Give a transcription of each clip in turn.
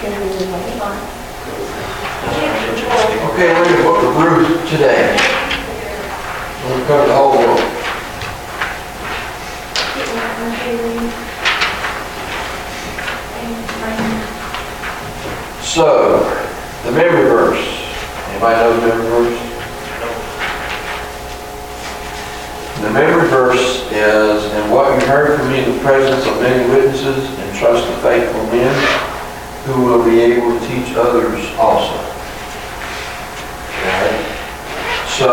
Okay, we're going to book of Ruth today. We'll cover the whole book. So, the memory verse. Anybody know the memory verse? The memory verse is, "And what you heard from me in the presence of many witnesses, entrust to faithful men who will be able to teach others also." Okay? So,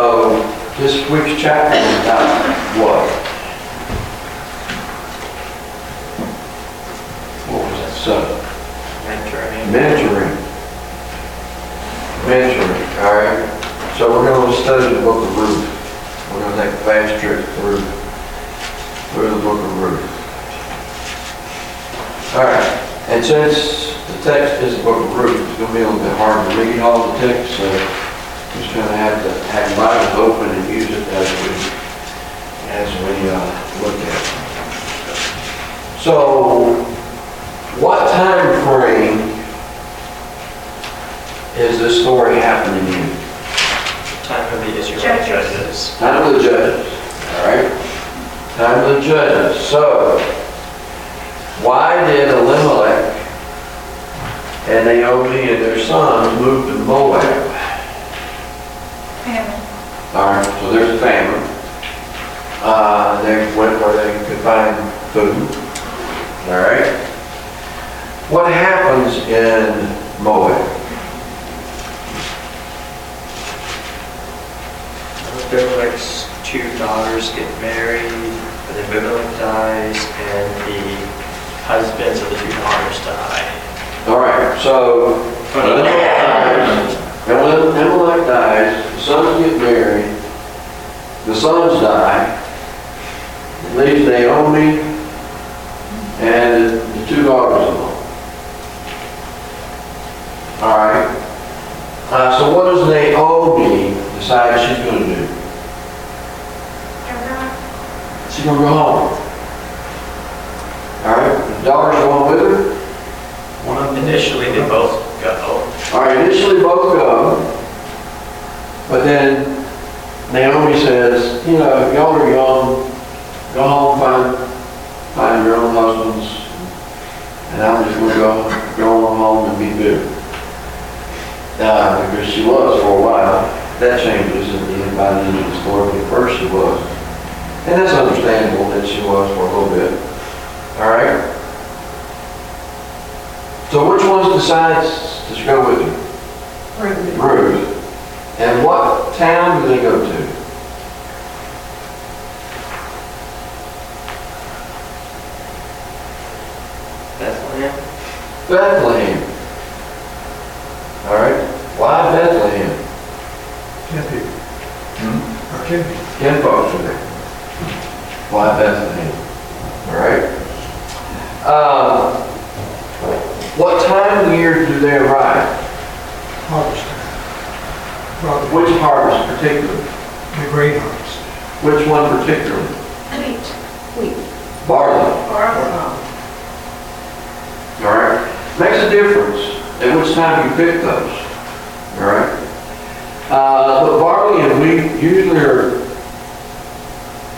this week's chapter is about what? What was that subject? Mentoring. Mentoring, all right? So we're going to study the book of Ruth. We're going to take a fast trip through the book of Ruth. All right, and since the text is the book of Ruth, it's going to be a little bit hard to read all the text, so we're just going to have the Bibles open and use it as we look at it. So, what time frame is this story happening in? Time of the Israelite judges. Time of the judges, all right? Time of the judges. So, why did Elimelech and Naomi and their sons move to Moab? Famine. All right, so there's a famine. They went where they could find food. All right? What happens in Moab? Abimelech's two daughters get married, but then Abimelech dies, and the husbands of the two daughters die. All right, so Elimelech dies, the sons get married, the sons die, it leaves Naomi and the two daughters alone. All right. So what does Naomi decide she's going to do? She's going to go home. All right. The daughters going with her. Initially, they both go. All right. Initially, both go, but then Naomi says, "You know, if y'all are young, go home, find your own husbands, and I'm just going to go on home and be bitter." Because she was for a while. That changes at the end by the end of the story, but at first she was. And that's understandable that she was for a little bit. All right? So which ones decides to go with you? Ruth. And what town do they go to? Bethlehem. Bethlehem. All right. Why Bethlehem? 10 people. Or 10 people. 10 folks are there. Why Bethlehem? All right. What time of year do they arrive? Harvest time. Probably Which harvest particularly? the grain harvest. Which one particularly? Wheat. Barley. Barley. All right. Makes a difference at which time you pick those. All right. But barley and wheat usually are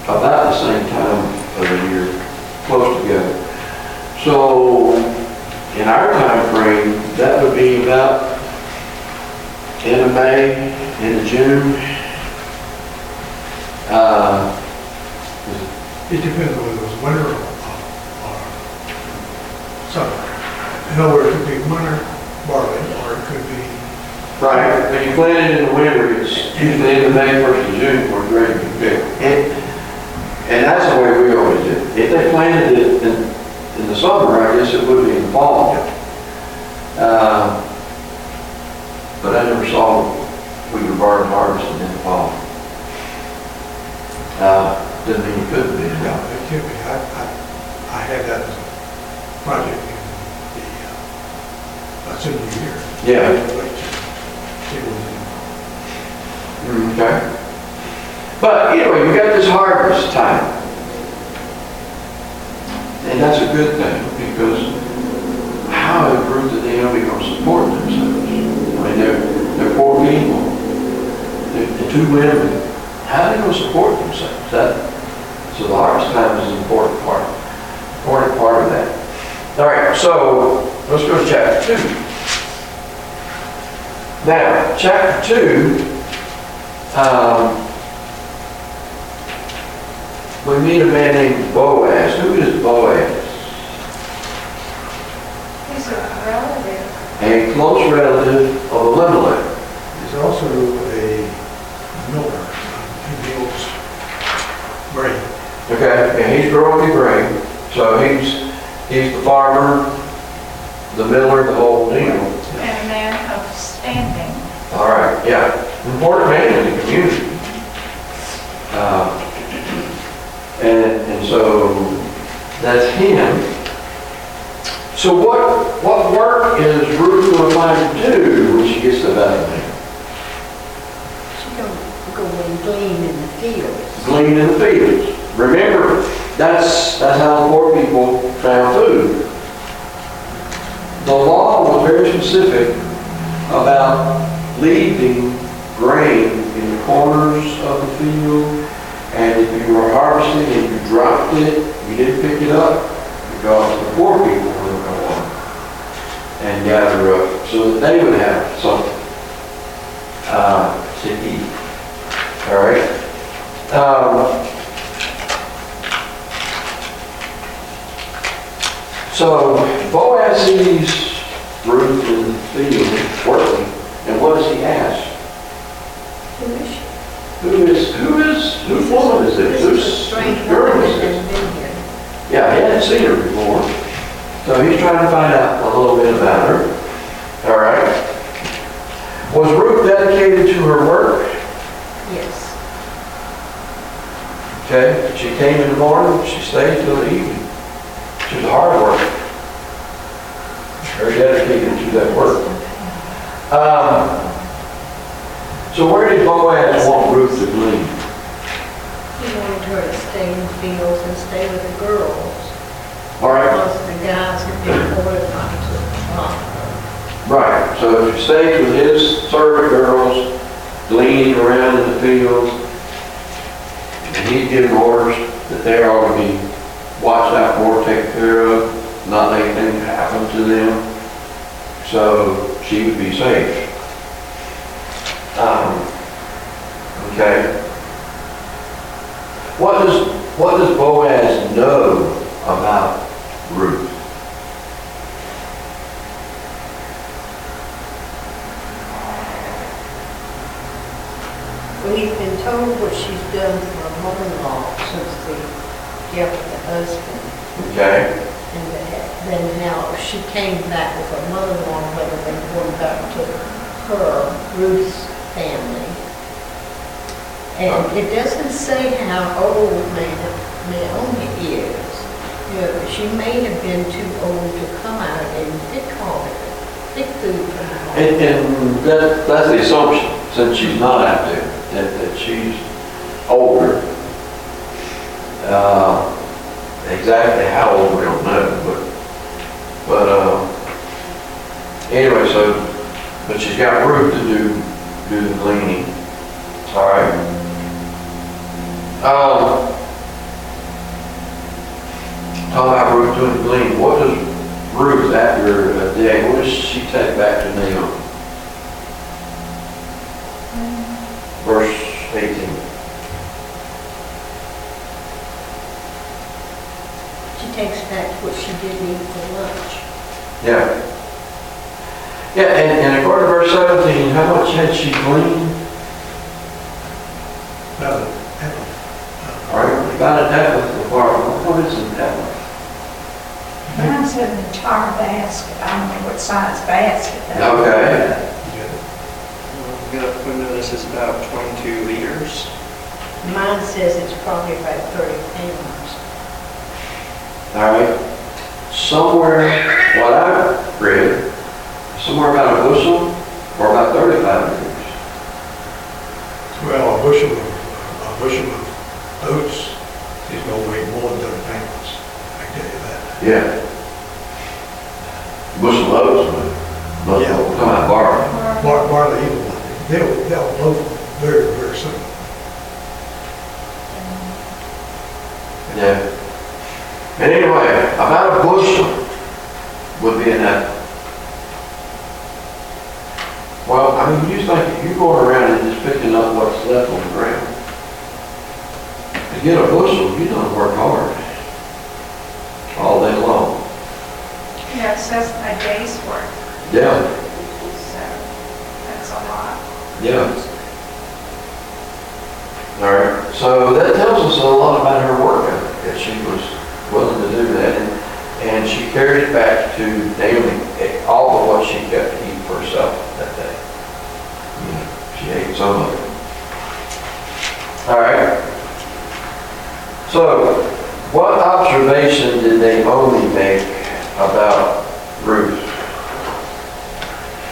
about the same time of the year, close together. So in our time frame, that would be about end of May, end of June. It depends on whether it was winter or summer. In other words, it could be winter barley, or it could be Right. When you plant it in the winter, it's usually end of May, 1st of June, before it's ready to be picked. And that's the way we always did it. If they planted it in the summer, I guess it would be in the fall. But I never saw wheat or barley harvested in the fall. Doesn't mean you couldn't be. Yeah, it could be. I had that as a project in the senior year. Yeah. It was Okay. But anyway, we got this harvest time. And that's a good thing, because how have Ruth and Naomi family gonna support themselves? I mean, they're poor people. The two women, how are they gonna support themselves? So the harvest time is an important part of that. All right, so let's go to chapter 2. Now, chapter 2, we meet a man named Boaz. Who is Boaz? He's a relative. A close relative of Elimelech. He's also a miller. He mills grain. Okay, and he's growing the grain, so he's the farmer, the miller, the whole deal. And a man of standing. All right, yeah, important man in the community. And so that's him. So what work is Ruth going to find to do when she gets to Bethlehem? She don't go and glean in the fields. Glean in the fields. Remember, that's how the poor people found food. The law was very specific about leaving grain in the corners of the field, and if you were harvesting and you dropped it, you didn't pick it up, because the poor people were going to go on and gather up so that they would have something to eat. All right? So Boaz sees Ruth in the field working, and what does he ask? Who is she? Whose woman is this? This is a Whose strange girl woman is that this? has been here. Yeah, he hadn't seen her before, so he's trying to find out a little bit about her. All right. Was Ruth dedicated to her work? Yes. Okay, she came in the morning, she stayed till the evening. She was hard work. Very dedicated to that work. So where did Boaz want Ruth to glean? He wanted her to stay in the fields and stay with the girls. All right, Because the guys had been ordered not to her. right. So she stayed with his servant girls, gleaning around in the fields, and he's giving orders that they ought to be watched out for, taken care of, not let anything happen to them, so she would be safe. Okay. What does Boaz know about Ruth? Well, he's been told what she's done for her mother-in-law since the death of the husband. Okay. And then how she came back with her mother-in-law, whether they were going back to her, Ruth's family. And it doesn't say how old Naomi is. You know, she may have been too old to come out and pick food from the home. And that's the assumption, since she's not out there, that she's older. Exactly how old, we don't know, but anyway, but she's got Ruth to do the gleaning. All right. Talk about Ruth doing the gleaning. What does Ruth, after a day, what does she take back to Naomi? Verse 18. She takes back what she didn't eat for lunch. Yeah. Yeah, and according to verse 17, how much had she gleaned? About All right, about a tefah of barley. What is a tefah? Mine's an entire basket. I don't know what size basket that is. Okay. We know this is about 22 liters. Mine says it's probably about 30 pounds. All right. Somewhere, what I've read, somewhere about a bushel or about 35 liters. Well, a bushel of oats is going to weigh more than 30 pounds. I can tell you that. Yeah. Bushel of oats would. But Yeah. we'll come out barley. Barley, either one. They'll both very, very soon. Yeah. And anyway, about a bushel would be enough. Well, I mean, you think if you're going around and just picking up what's left on the ground, to get a bushel, you don't work hard all day long. Yeah, it says a day's work, Yeah, so that's a lot. yeah. All right, so that tells us a lot about her work ethic, that she was willing to do that, and she carried it back to Naomi, all of what she kept to eat for herself that day. You know, she ate some of it. All right. So, what observation did Naomi make about Ruth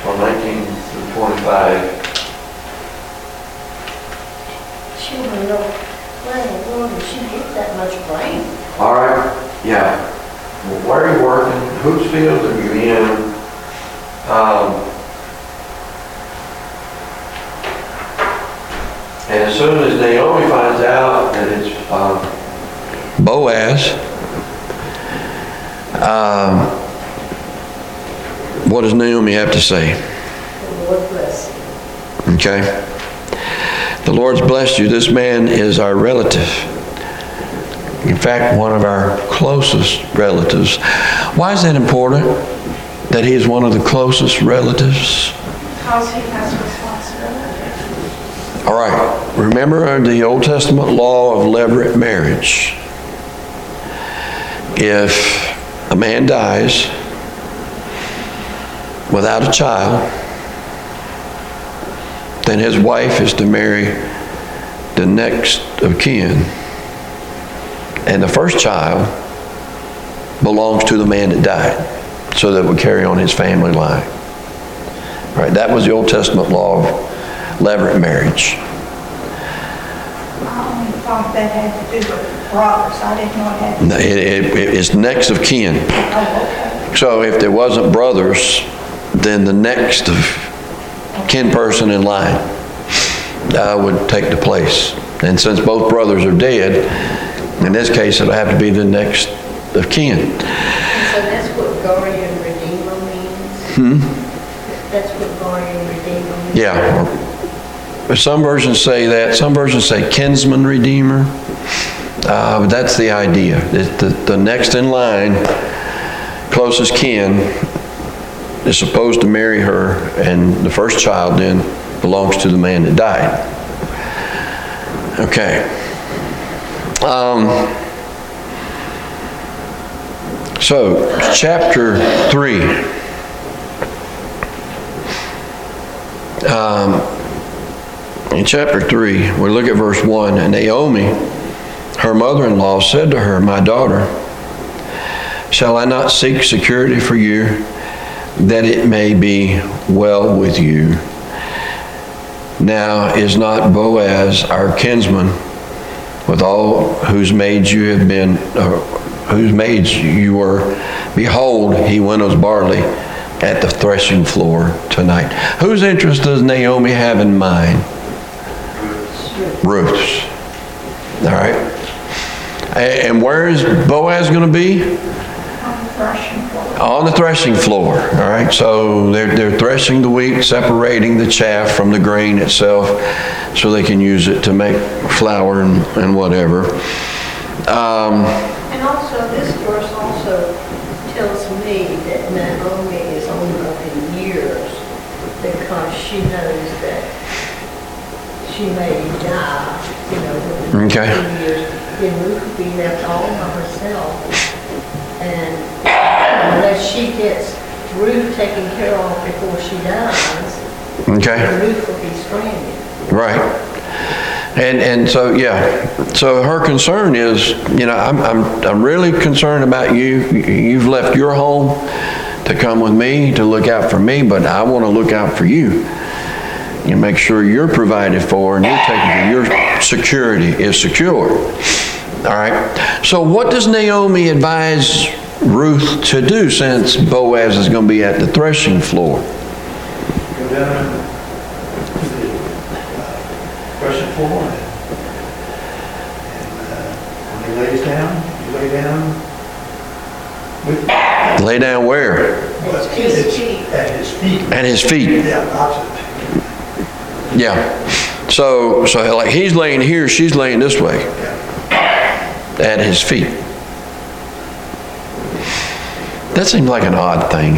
from 19 through 25? She don't know, where in the world did she get that much grain? All right, yeah. Well, where are you working? Whose field are you in? And as soon as Naomi finds out that it's Boaz, what does Naomi have to say? The Lord bless you. Okay. The Lord's blessed you. This man is our relative. In fact, one of our closest relatives. Why is that important? That he is one of the closest relatives? Because he has responsibility. All right. Remember the Old Testament law of levirate marriage. If a man dies without a child, then his wife is to marry the next of kin. And the first child belongs to the man that died, so that it would carry on his family line. Right? That was the Old Testament law of levirate marriage. I only thought that had to do with brothers. I didn't know it had to do. It's next of kin. Oh, okay. So if there wasn't brothers, then the next of kin person in line would take the place. And since both brothers are dead, in this case, it'll have to be the next of kin. And so that's what guardian redeemer means? That's what guardian redeemer means? Yeah. Some versions say that. Some versions say kinsman redeemer. But that's the idea. The next in line, closest kin, is supposed to marry her, and the first child then belongs to the man that died. Okay. So, chapter 3. In chapter 3, we look at verse 1, and Naomi, her mother-in-law, said to her, "My daughter, shall I not seek security for you, that it may be well with you? Now is not Boaz our kinsman, with all whose maids you have been, whose maids you were? Behold, he winnows barley at the threshing floor tonight." Whose interest does Naomi have in mind? Ruth's. All right. And where is Boaz going to be? On the threshing floor. On the threshing floor. All right. So they're threshing the wheat, separating the chaff from the grain itself, so they can use it to make flour and whatever. And also, this verse also tells me that Naomi is older in years, because she knows that she may die, within Okay. 2 years. Then Ruth would be left all by herself. And unless she gets Ruth taken care of before she dies, Okay. Ruth will be stranded. Right. And so, yeah. So her concern is, I'm really concerned about you. You've left your home to come with me, to look out for me, but I want to look out for you. You make sure you're provided for and you're taken care, your security is secure. All right. So what does Naomi advise Ruth to do, since Boaz is going to be at the threshing floor? down to the threshing floor, and when he lays down, you lay down with, Lay down where? well, it's at his feet. At his feet. Yeah, opposite. Yeah. So like he's laying here, she's laying this way. At his feet. That seems like an odd thing.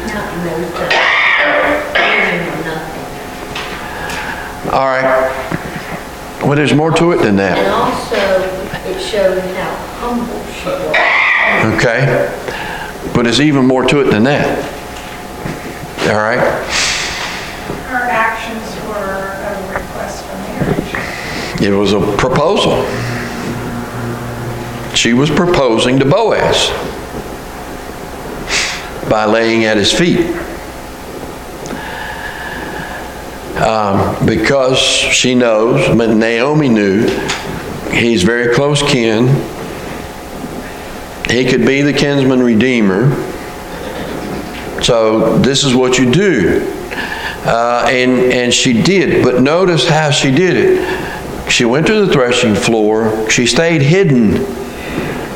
Not in those times. Nothing. All right. Well, there's more to it than And that. also, it showed how humble she was. Okay? But there's even more to it than that. All right? Her actions were a request for marriage. It was a proposal. She was proposing to Boaz by laying at his feet. Because she knows, but Naomi knew, he's very close kin. He could be the kinsman redeemer. So this is what you do. And she did, but notice how she did it. She went to the threshing floor. She stayed hidden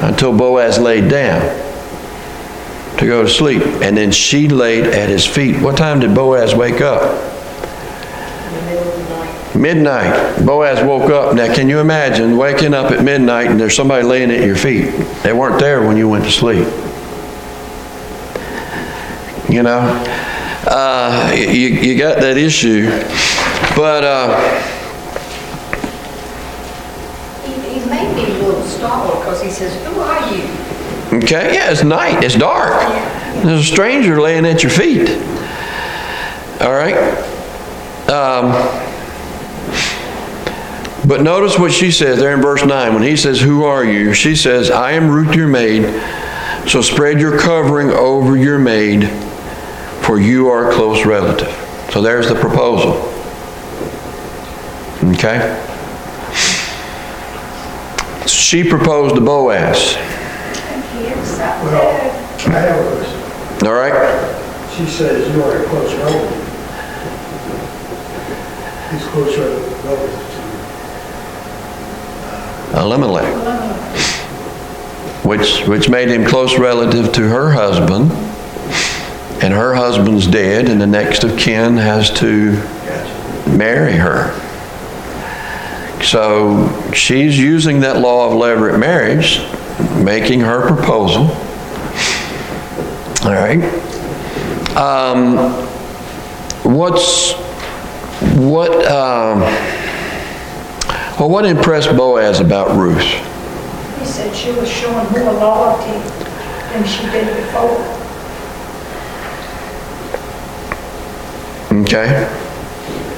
until Boaz laid down to go to sleep. And then she laid at his feet. What time did Boaz wake up? In the middle of the night. Midnight. Boaz woke up. Now, can you imagine waking up at midnight and there's somebody laying at your feet? They weren't there when you went to sleep. You know, you got that issue. But He made me a little startled because he says, "Who are you?" okay, yeah, it's night. It's dark. There's a stranger laying at your feet. All right. But notice what she says there in verse 9. When he says, "Who are you?" She says, "I am Ruth your maid. So spread your covering over your maid, for you are a close relative." So there's the proposal. Okay? She proposed to Boaz. And he accepted. Well, I have a question. All right? She says you are a close relative. He's close relative Elimelech. Which made him close relative to her husband. And her husband's dead, and the next of kin has to marry her. So she's using that law of levirate marriage, making her proposal. All right. What impressed Boaz about Ruth? He said she was showing more loyalty than she did before. Okay.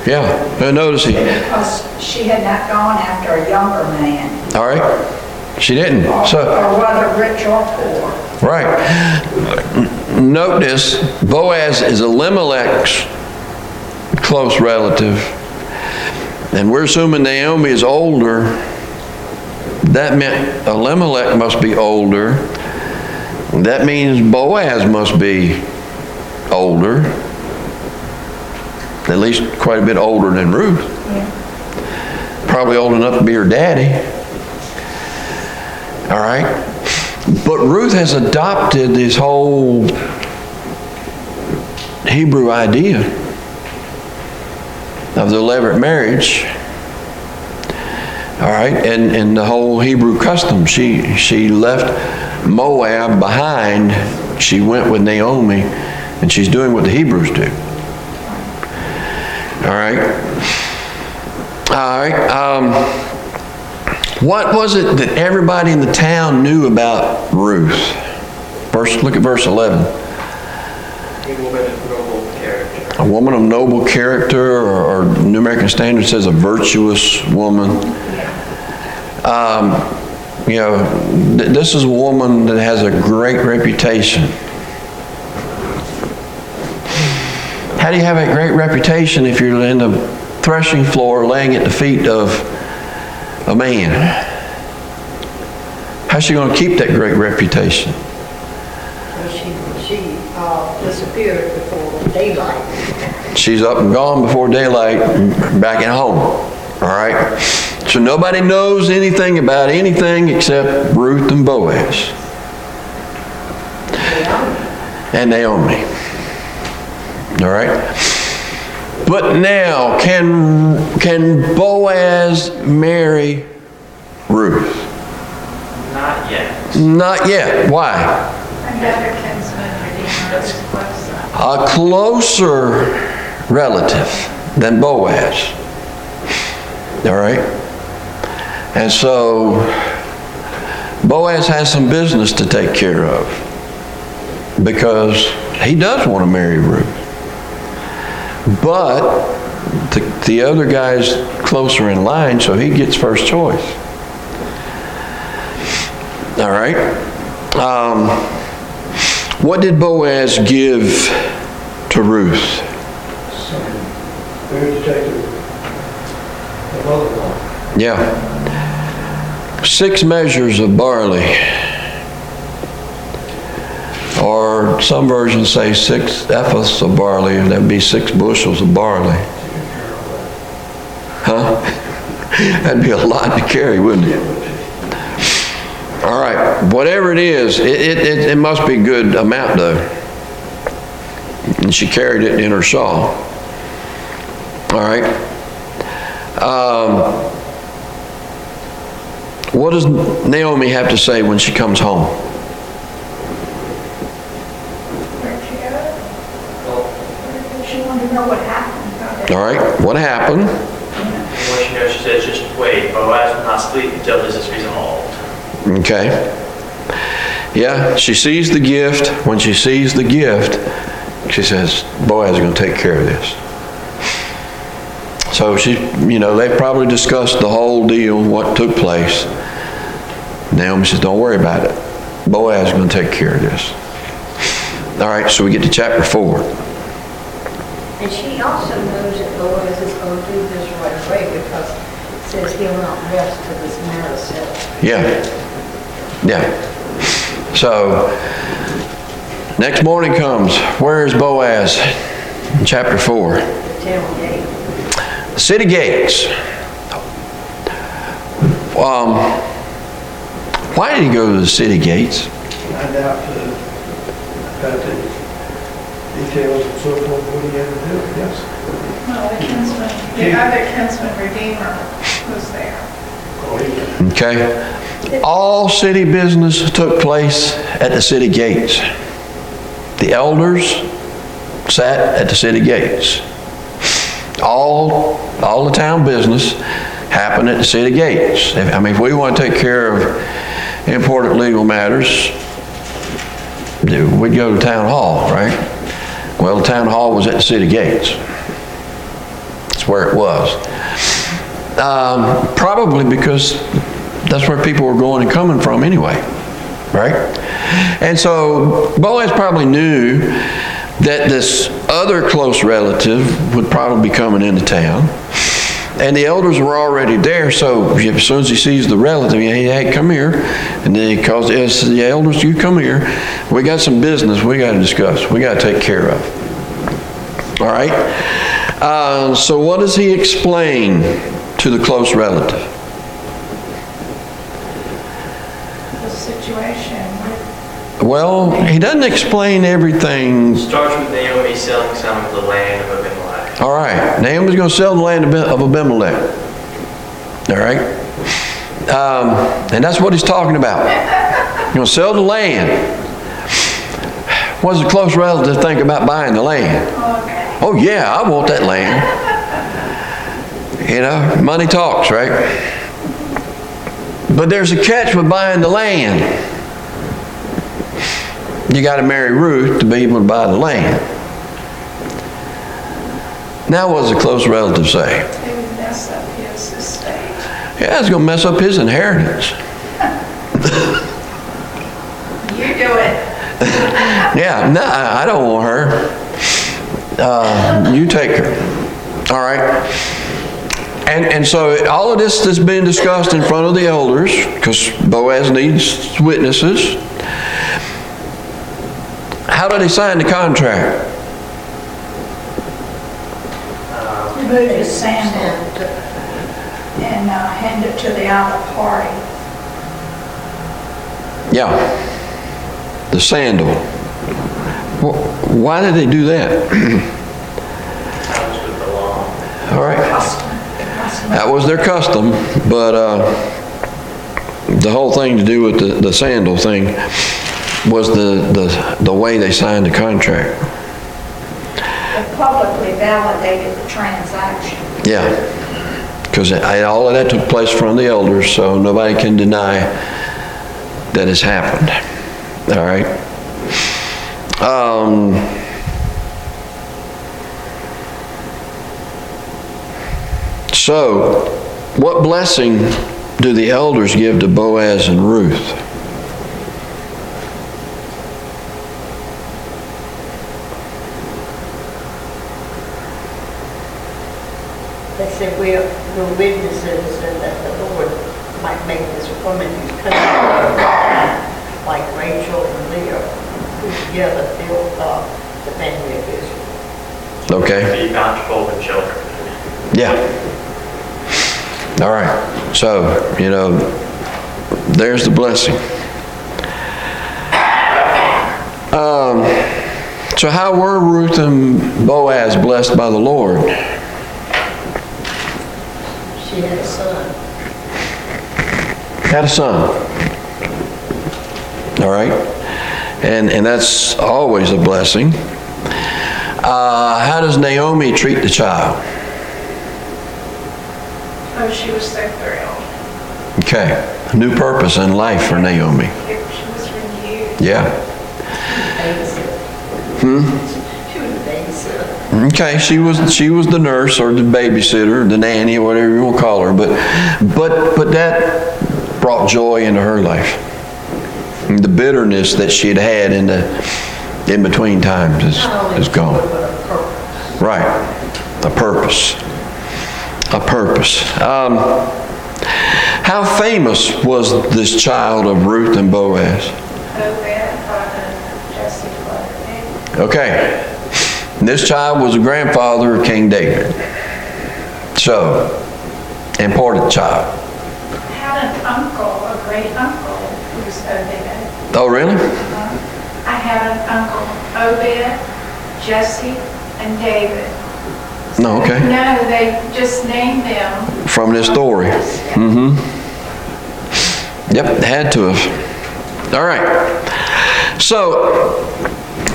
Yeah. Now notice he. Because she had not gone after a younger man, All right. She didn't. or So. whether rich or poor. Right. Notice, Boaz is Elimelech's close relative. And we're assuming Naomi is older. That meant Elimelech must be older. That means Boaz must be older. At least quite a bit older than Ruth. Yeah. Probably old enough to be her daddy. All right? But Ruth has adopted this whole Hebrew idea of the levirate marriage. All right? And the whole Hebrew custom. She left Moab behind. She went with Naomi, and she's doing what the Hebrews do. All right? All right. What was it that everybody in the town knew about Ruth? Look at verse 11. A woman of noble character. A woman of noble character, or New American Standard says a virtuous woman. This is a woman that has a great reputation. How do you have a great reputation if you're in the threshing floor laying at the feet of a man? How's she going to keep that great reputation? She disappeared before daylight. She's up and gone before daylight, and back at home, all right? So nobody knows anything about anything except Ruth and Boaz and Naomi, all right? But now, can Boaz marry Ruth? Not yet. Not yet. Why? Another kinsman redeemer is closer. A closer relative than Boaz. All right? And so Boaz has some business to take care of because he does want to marry Ruth. But the other guy's closer in line, so he gets first choice. All right? What did Boaz give to Ruth? Food to take the mother-in-law. Yeah. 6 measures of barley. Or some versions say 6 ephahs of barley, and that'd be 6 bushels of barley. Huh? That'd be a lot to carry, wouldn't it? All right, whatever it is, it must be a good amount though. And she carried it in her shawl. All right. What does Naomi have to say when she comes home? Where'd she go? She wanted to know what happened. All right, what happened? What she knows, she says, just wait, Boaz will not sleep until this is resolved. Okay. Yeah, she sees the gift. When she sees the gift, she says, Boaz is going to take care of this. So they probably discussed the whole deal, what took place. Naomi says, don't worry about it. Boaz is going to take care of this. All right, so we get to chapter 4. And she also knows that Boaz is going to do this right away because it says he'll not rest till this matter is settled. Yeah. Yeah. So, next morning comes. Where is Boaz? In chapter 4. The town gate. The city gates. Why did he go to the city gates? Find out about the details and so forth, what he had to do, yes. No, the other kinsman redeemer was there. Oh, he Okay. All city business took place at the city gates. The elders sat at the city gates. All the town business happened at the city gates. If we want to take care of important legal matters, we'd go to town hall, right? Well, the town hall was at the city gates. That's where it was. Probably because that's where people were going and coming from anyway, right? And so Boaz probably knew that this other close relative would probably be coming into town. And the elders were already there, so as soon as he sees the relative, hey, come here. And then he calls the elders, you come here. We got some business we got to discuss. We got to take care of. All right? So what does he explain to the close relative? The situation with Well, he doesn't explain everything. Starts with Naomi selling some of the land of Abimelech. All right, Naomi's going to sell the land of Abimelech. All right? And that's what he's talking about. He's going to sell the land. What does a close relative think about buying the land? okay. Oh, yeah, I want that land. Money talks, right? But there's a catch with buying the land. You got to marry Ruth to be able to buy the land. Now what does a close relative say? It would mess up his estate. Yeah, it's going to mess up his inheritance. You do it. Yeah, no, I don't want her. You take her. All right? And so all of this is being discussed in front of the elders because Boaz needs witnesses. How did they sign the contract? Remove the sandal and hand it to the other party. Yeah, the sandal. Why did they do that? That was with the law. All right, Custom. that was their custom, but the whole thing to do with the sandal thing was the way they signed the contract. They publicly validated the transaction. Yeah, because all of that took place from the elders, so nobody can deny that it's happened. All right. So, what blessing do the elders give to Boaz and Ruth? They said we're witnesses and that the Lord might make this woman who's coming like Rachel and Leah, who together built up the family of Israel. Okay? Be bountiful with children. Yeah. All right. So, there's the blessing. So how were Ruth and Boaz blessed by the Lord? She had a son. Had a son. All right. And that's always a blessing. How does Naomi treat the child? Oh, she was so thrilled. Okay. A new purpose in life for Naomi. She was renewed. Yeah. Babysitter. She was a babysitter. Okay, she was the nurse or the babysitter, the nanny, or whatever you want to call her, but that brought joy into her life. And the bitterness that she had had in between times is gone. But a purpose. Right, a purpose. A purpose. How famous was this child of Ruth and Boaz? Obed, father, Jesse, father, David. Okay. This child was a grandfather of King David. So, important child. I had an uncle, a great uncle, who was Obed. Oh, really? I had an uncle, Obed, Jesse, and David. No, okay. No, they just named them. From this story. Yeah. Mm-hmm. Yep, had to have. All right. So,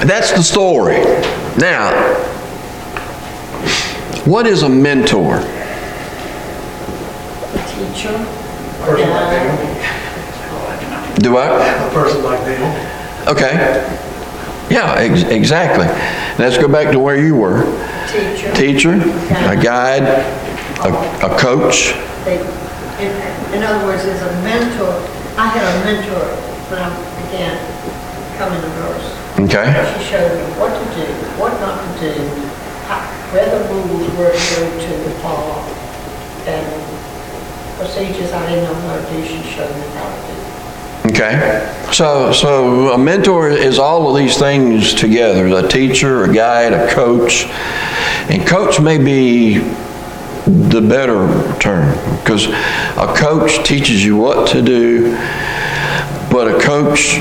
that's the story. Now, what is a mentor? A teacher. A person like Naomi. Do I? A person like Naomi. Okay. Yeah, exactly. Let's go back to where you were. Teacher. Teacher, a guide, a coach. In other words, as a mentor, I had a mentor when I began becoming a nurse. Okay. She showed me what to do, what not to do, where the rules were to go to follow, and procedures I didn't know how to do, she showed me how to do. Okay. So a mentor is all of these things together, a teacher, a guide, a coach. And coach may be the better term, because a coach teaches you what to do, but a coach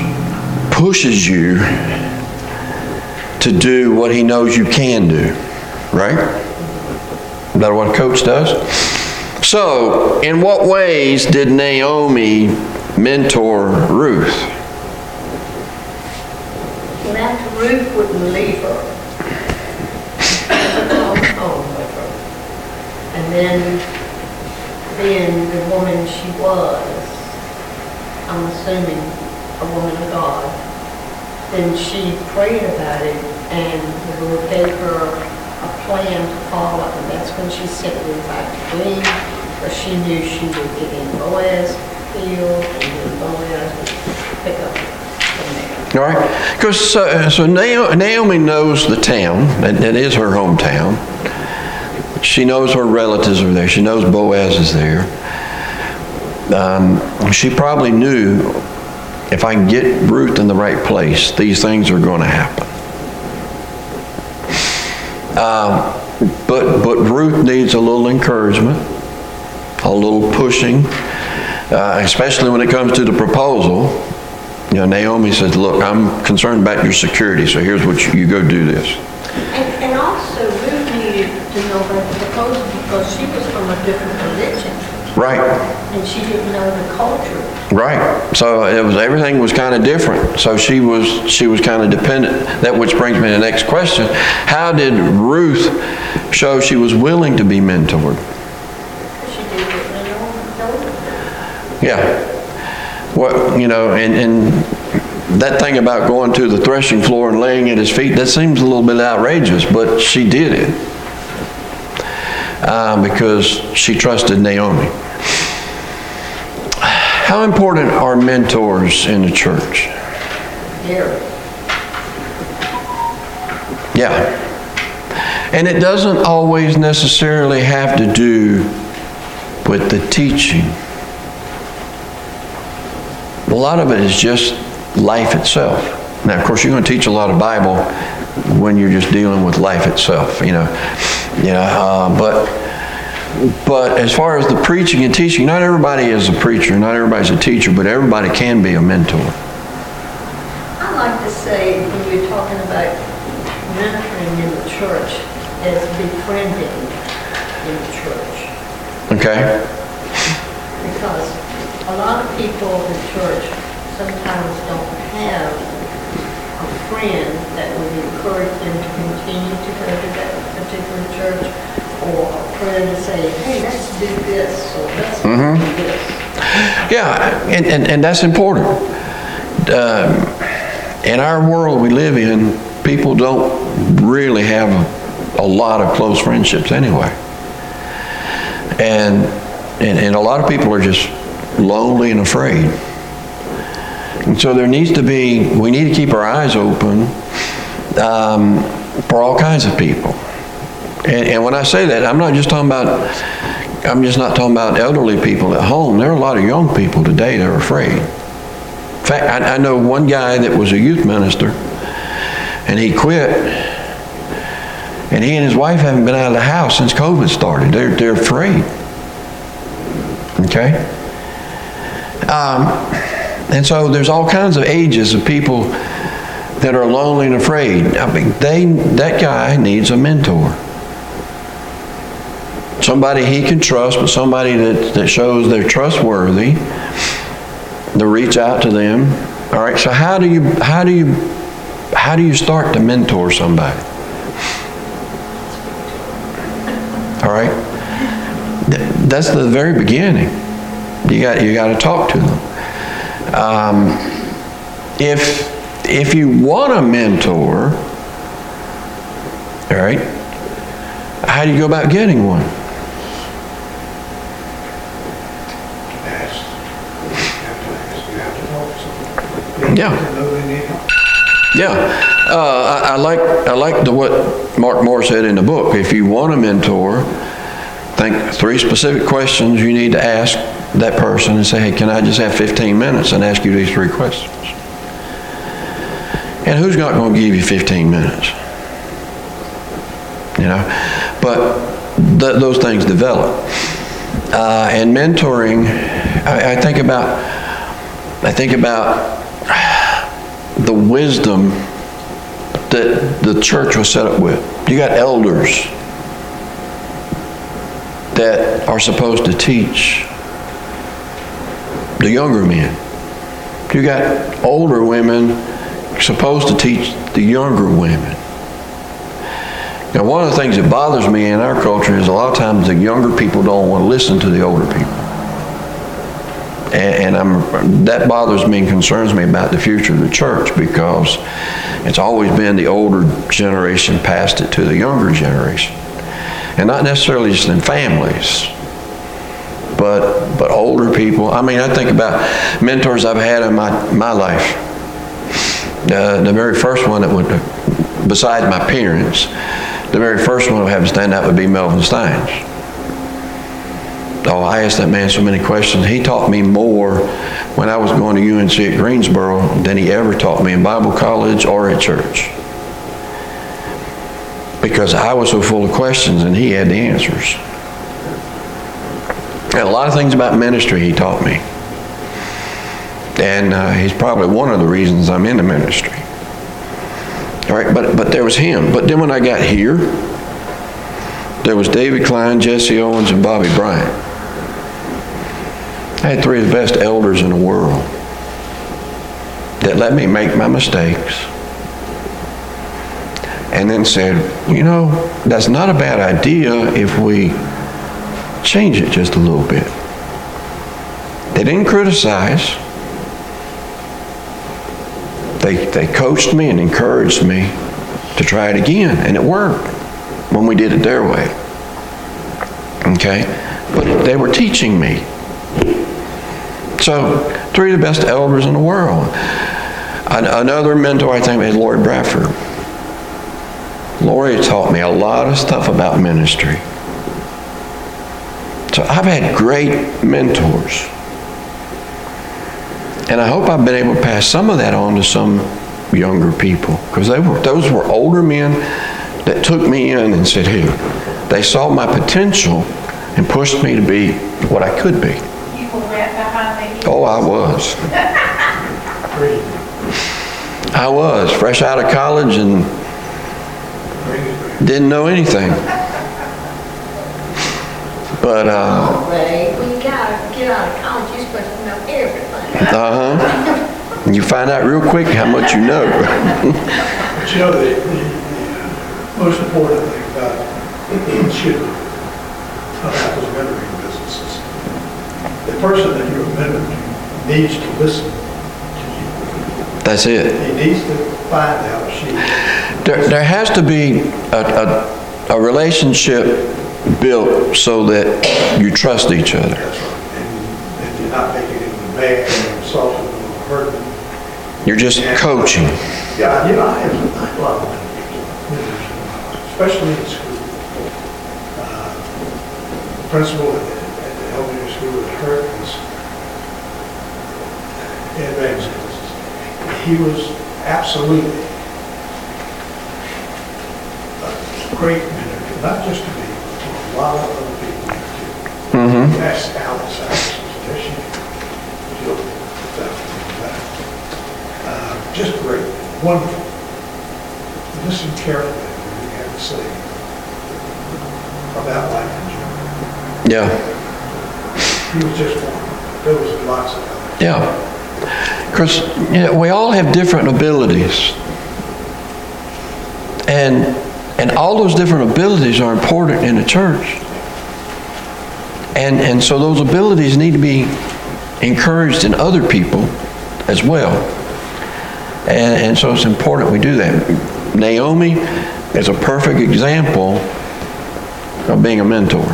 pushes you to do what he knows you can do, right? Is that what a coach does? So, in what ways did Naomi mentor Ruth? When after Ruth wouldn't leave her, she home with her. And then being the woman she was, I'm assuming a woman of God, then she prayed about it and the Lord gave her a plan to follow, and that's when she sent Ruth out to glean, because she knew she would get in Boaz field and then Boaz would pick up from there. All right, because so Naomi knows the town, and it is her hometown. She knows her relatives are there. She knows Boaz is there. She probably knew if I can get Ruth in the right place, these things are going to happen. But Ruth needs a little encouragement, a little pushing, especially when it comes to the proposal. You know, Naomi says, look, I'm concerned about your security, so here's what you go do this. And also Ruth needed to know about the proposal because she was from a different religion Right, and she didn't know the culture. right. So everything was kind of different. So she was kind of dependent. That which brings me to the next question. How did Ruth show she was willing to be mentored? She did it in her own. Yeah. Well, you know, and that thing about going to the threshing floor and laying at his feet, that seems a little bit outrageous, but she did it because she trusted Naomi. How important are mentors in the church? Very. Yeah. And it doesn't always necessarily have to do with the teaching. A lot of it is just life itself. Now, of course, you're going to teach a lot of Bible when you're just dealing with life itself, you know. But as far as the preaching and teaching, not everybody is a preacher, not everybody's a teacher, but everybody can be a mentor. I like to say, when you're talking about mentoring in the church, as befriending in the church. Okay? Because a lot of people in church sometimes don't have a friend that would encourage them to continue to go to that particular church, or a friend to say, hey, let's do this, or let's do this. Yeah, and that's important. In our world we live in, people don't really have a lot of close friendships anyway. And a lot of people are just lonely and afraid. And so we need to keep our eyes open for all kinds of people. And when I say that, I'm just not talking about elderly people at home. There are a lot of young people today that are afraid. In fact, I know one guy that was a youth minister, and he quit, and he and his wife haven't been out of the house since COVID started. They're afraid. Okay? And so there's all kinds of ages of people that are lonely and afraid. I mean, that guy needs a mentor. Somebody he can trust, but somebody that shows they're trustworthy, to reach out to them. All right, so how do you start to mentor somebody? All right? That's the very beginning. You got to talk to them. If you want a mentor, all right, how do you go about getting one? You have to talk to someone. Yeah. To know they need help. Yeah, I like what Mark Moore said in the book. If you want a mentor, think 3 specific questions you need to ask that person and say, hey, can I just have 15 minutes and ask you these 3 questions? And who's not going to give you 15 minutes? You know, but those things develop. And mentoring, I think about the wisdom that the church was set up with. You got elders that are supposed to teach the younger men. You got older women supposed to teach the younger women. Now, one of the things that bothers me in our culture is a lot of times the younger people don't want to listen to the older people. And that bothers me and concerns me about the future of the church, because it's always been the older generation passed it to the younger generation. And not necessarily just in families, but older people. I mean, I think about mentors I've had in my life. The very first one that would, besides my parents, the very first one I would have to stand out would be Melvin Steins. Oh, I asked that man so many questions. He taught me more when I was going to UNC at Greensboro than he ever taught me in Bible college or at church. Because I was so full of questions and he had the answers. And a lot of things about ministry he taught me. And he's probably one of the reasons I'm in the ministry. All right, but there was him. But then when I got here, there was David Klein, Jesse Owens, and Bobby Bryant. I had three of the best elders in the world that let me make my mistakes. And then said, you know, that's not a bad idea if we change it just a little bit. They didn't criticize. They coached me and encouraged me to try it again, and it worked when we did it their way. Okay? But they were teaching me. So, three of the best elders in the world. Another mentor I think is Lori Bradford. Lori taught me a lot of stuff about ministry. So I've had great mentors. And I hope I've been able to pass some of that on to some younger people. Because those were older men that took me in and said, hey, they saw my potential and pushed me to be what I could be. You were right behind me. Oh, I was. I was. Fresh out of college and didn't know anything. But, Oh, Ray, when you get out of college, you're supposed to know everything. You find out real quick how much you know. But you know, the most important thing about those mentoring businesses, the person that you're mentoring needs to listen to you. That's it. He needs to find out There has to be a relationship built so that you trust each other. That's right. And you're not making it bad and insulting or hurting. You're just coaching. Yeah, you know, I have a lot of mentors, especially in school. The principal at the elementary school at Hurt was Ed Ramsey. He was absolutely a great mentor, not just to me, but to a lot of other people too. Mm-hmm. That's Alice. Just great, wonderful. Listen carefully to what you have to say about life in general. Yeah. He was just one. There was lots of others. Yeah. Because we all have different abilities. And all those different abilities are important in the church. And so those abilities need to be encouraged in other people as well. And so it's important we do that. Naomi is a perfect example of being a mentor,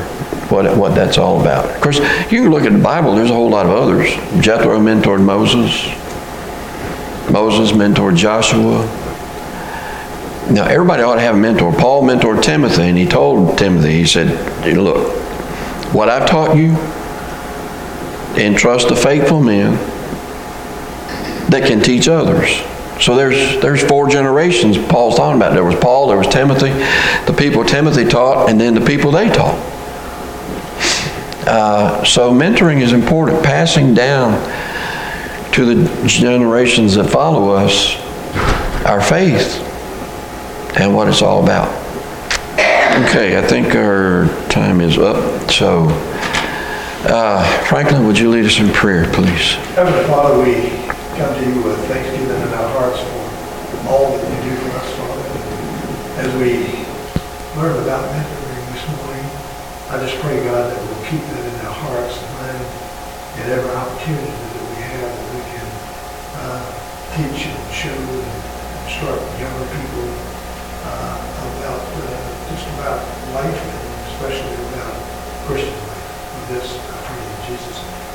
what that's all about. Of course, you can look at the Bible, there's a whole lot of others. Jethro mentored Moses. Moses mentored Joshua. Now, everybody ought to have a mentor. Paul mentored Timothy, and he told Timothy, he said, look, what I've taught you, entrust to faithful men that can teach others. So there's 4 generations Paul's talking about. There was Paul, there was Timothy, the people Timothy taught, and then the people they taught. So mentoring is important, passing down to the generations that follow us our faith and what it's all about. Okay, I think our time is up. So, Franklin, would you lead us in prayer, please? Heavenly Father, we come to you with thanksgiving in our hearts for all that you do for us, Father. As we learn about mentoring this morning, I just pray, God, that we'll keep that in our hearts and mind at every opportunity that we have, that we can teach and show and instruct younger people about life, and especially about Christian life. With this, I pray in Jesus' name.